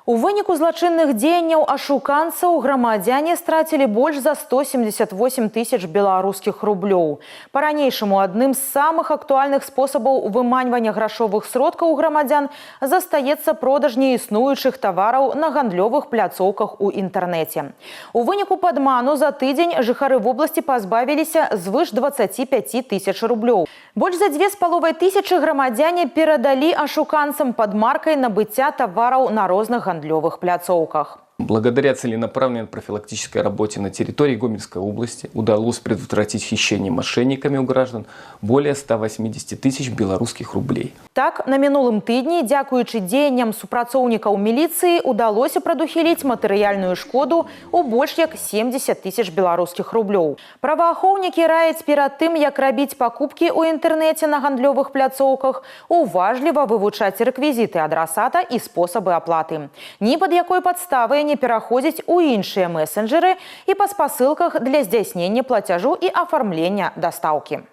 У выніку злачынных дзеянняў ашуканцаў грамадзяне страцілі больш за 178 тысяч беларускіх рублёў. Па-ранейшаму адным з самых актуальных спосабаў выманьвання грашовых сродкаў у грамадзян застаецца продаж неіснуючых тавараў на гандлёвых пляцоўках у інтэрнэце. У выніку падману за тыдзень жыхары вобласці пазбавіліся звыш 25 тысяч рублёў. Больш за 2,5 тысячы грамадзяне перадалі ашуканцам пад маркай набыцця тавараў на розных гандлёвых пляцоўках. Благодаря целенаправленной профилактической работе на территории Гомельской области удалось предотвратить хищение мошенниками у граждан более 180 тысяч белорусских рублей. Так, на мінулым тыдні, дзякуючы дзеянням супрацоўнікаў міліцыі, удалося прадухіліць матэрыяльную шкоду ў больш як 70 тысяч беларускіх рублёў. Праваахоўнікі раяць перад тым, як рабіць пакупкі ў інтэрнэце на гандлёвых пляцоўках, уважліва вывучаць рэквізіты адрасата і спосабы аплаты. Ні пад якой падставай не пераходзіць у іншыя месенджеры і па спасылках для здзяйснення плацяжу і афармлення дастаўкі.